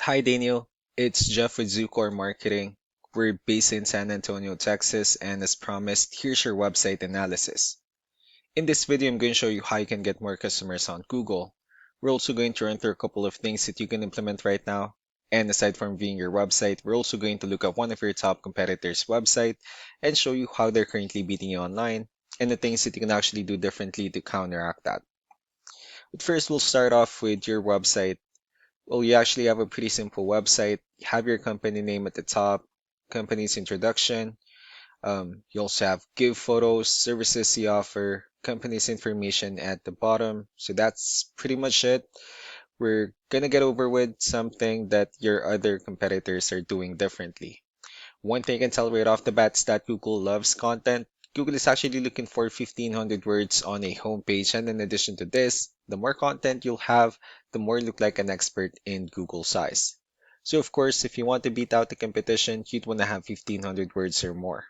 Hi Daniel, it's Jeff with Zucore Marketing. We're based in San Antonio, Texas, and as promised, here's your website analysis. In this video, I'm going to show you how you can get more customers on Google. We're also going to run through a couple of things that you can implement right now. And aside from viewing your website, we're also going to look at one of your top competitors' website and show you how they're currently beating you online and the things that you can actually do differently to counteract that. But first, we'll start off with your website. Well, you actually have a pretty simple website. You have your company name at the top, company's introduction. You also have give photos, services you offer, company's information at the bottom. So that's pretty much it. We're gonna get over with something that your other competitors are doing differently. One thing I can tell right off the bat is that Google loves content. Google is actually looking for 1500 words on a homepage, and in addition to this, the more content you'll have, the more you look like an expert in Google size. So of course, if you want to beat out the competition, you'd want to have 1500 words or more.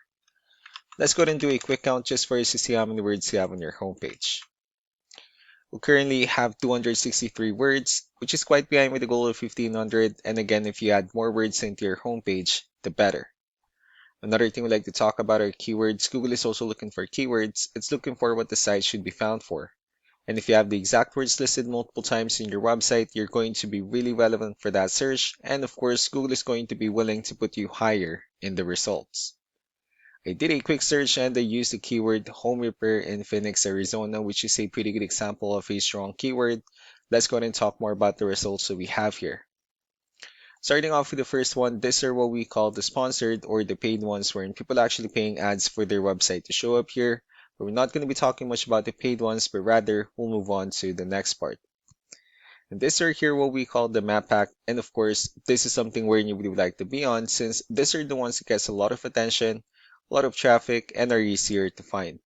Let's go ahead and do a quick count just for you to see how many words you have on your homepage. We currently have 263 words, which is quite behind with the goal of 1500, and again, if you add more words into your homepage, the better. Another thing we like to talk about are keywords. Google is also looking for keywords. It's looking for what the site should be found for. And if you have the exact words listed multiple times in your website, you're going to be really relevant for that search. And of course, Google is going to be willing to put you higher in the results. I did a quick search and I used the keyword home repair in Phoenix, Arizona, which is a pretty good example of a strong keyword. Let's go ahead and talk more about the results that we have here. Starting off with the first one, these are what we call the sponsored or the paid ones, wherein people are actually paying ads for their website to show up here. But we're not going to be talking much about the paid ones, but rather we'll move on to the next part. And these are here what we call the map pack. And of course, this is something where you would like to be on, since these are the ones that gets a lot of attention, a lot of traffic, and are easier to find.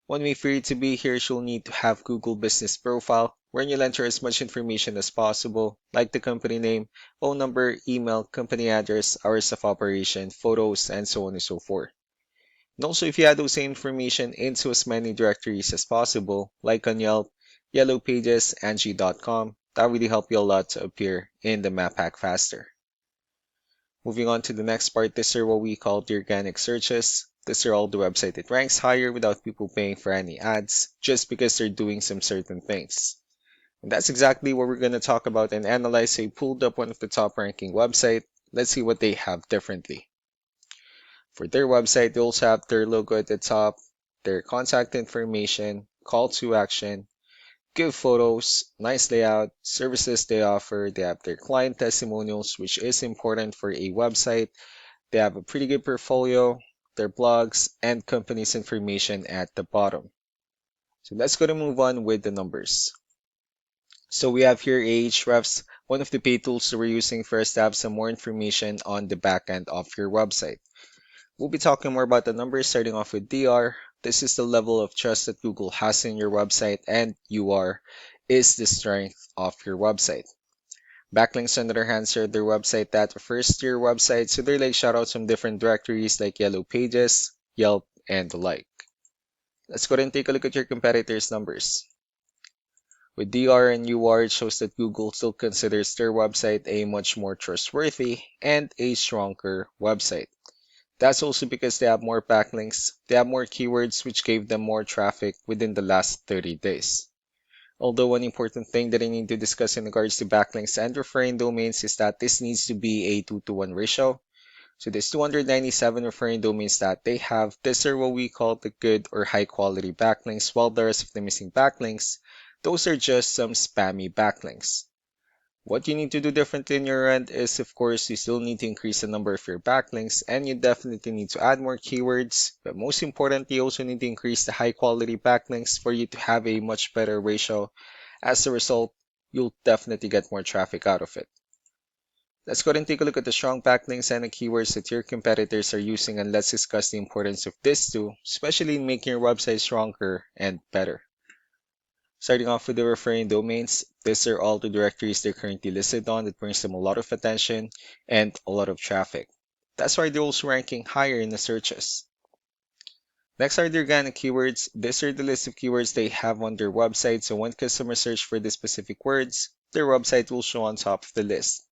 One way for you to be here is you'll need to have Google Business Profile, where you'll enter as much information as possible, like the company name, phone number, email, company address, hours of operation, photos, and so on and so forth. And also, if you add those same information into as many directories as possible, like on Yelp, Yellow Pages, Angie.com, that really help you a lot to appear in the map pack faster. Moving on to the next part, these are what we call the organic searches. These are all the website that ranks higher without people paying for any ads, just because they're doing some certain things. And that's exactly what we're going to talk about and analyze. So I pulled up one of the top ranking website. Let's see what they have differently. For their website, they also have their logo at the top, their contact information, call to action, give photos, nice layout, services they offer. They have their client testimonials, which is important for a website. They have a pretty good portfolio, their blogs, and company's information at the bottom. So let's go to move on with the numbers. So we have here Ahrefs, one of the paid tools that we're using for us to have some more information on the back end of your website. We'll be talking more about the numbers starting off with DR. This is the level of trust that Google has in your website, and UR is the strength of your website. Backlinks, on the other hand, are their website that refers to your website, so they're like shoutouts from different directories like Yellow Pages, Yelp, and the like. Let's go ahead and take a look at your competitors' numbers. With DR and UR, it shows that Google still considers their website a much more trustworthy and a stronger website. That's also because they have more backlinks, they have more keywords, which gave them more traffic within the last 30 days. Although one important thing that I need to discuss in regards to backlinks and referring domains is that this needs to be a 2-to-1 ratio. So this 297 referring domains that they have, these are what we call the good or high quality backlinks, while the rest of the missing backlinks, those are just some spammy backlinks. What you need to do differently on your end is, of course, you still need to increase the number of your backlinks, and you definitely need to add more keywords, but most importantly, you also need to increase the high quality backlinks for you to have a much better ratio. As a result, you'll definitely get more traffic out of it. Let's go ahead and take a look at the strong backlinks and the keywords that your competitors are using, and let's discuss the importance of this too, especially in making your website stronger and better. Starting off with the referring domains, these are all the directories they're currently listed on that brings them a lot of attention and a lot of traffic. That's why they're also ranking higher in the searches. Next are the organic keywords. These are the list of keywords they have on their website, so when customers search for the specific words, their website will show on top of the list.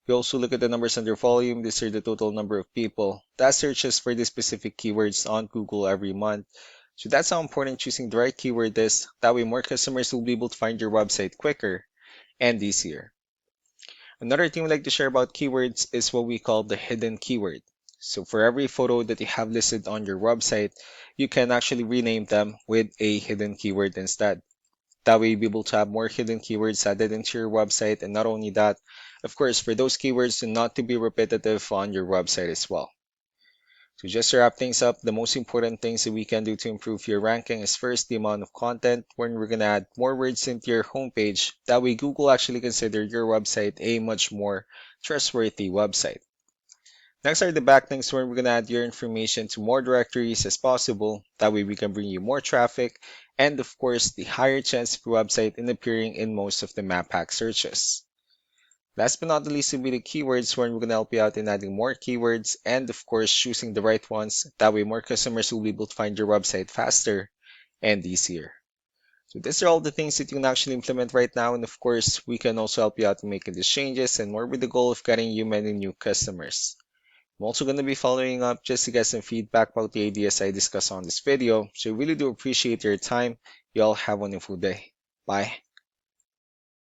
We also look at the numbers under volume. These are the total number of people that searches for the specific keywords on Google every month. So that's how important choosing the right keyword is. That way more customers will be able to find your website quicker and easier. Another thing we like to share about keywords is what we call the hidden keyword. So for every photo that you have listed on your website, you can actually rename them with a hidden keyword instead. That way you'll be able to have more hidden keywords added into your website. And not only that, of course, for those keywords to not to be repetitive on your website as well. So just to wrap things up, the most important things that we can do to improve your ranking is first the amount of content when we're going to add more words into your homepage. That way Google actually consider your website a much more trustworthy website. Next are the backlinks where we're going to add your information to more directories as possible. That way we can bring you more traffic and of course the higher chance of your website in appearing in most of the map hack searches. Last but not the least will be the keywords where we're going to help you out in adding more keywords and of course choosing the right ones. That way more customers will be able to find your website faster and easier. So these are all the things that you can actually implement right now, and of course we can also help you out in making these changes and more with the goal of getting you many new customers. I'm also going to be following up just to get some feedback about the ideas I discussed on this video. So I really do appreciate your time. You all have a wonderful day. Bye.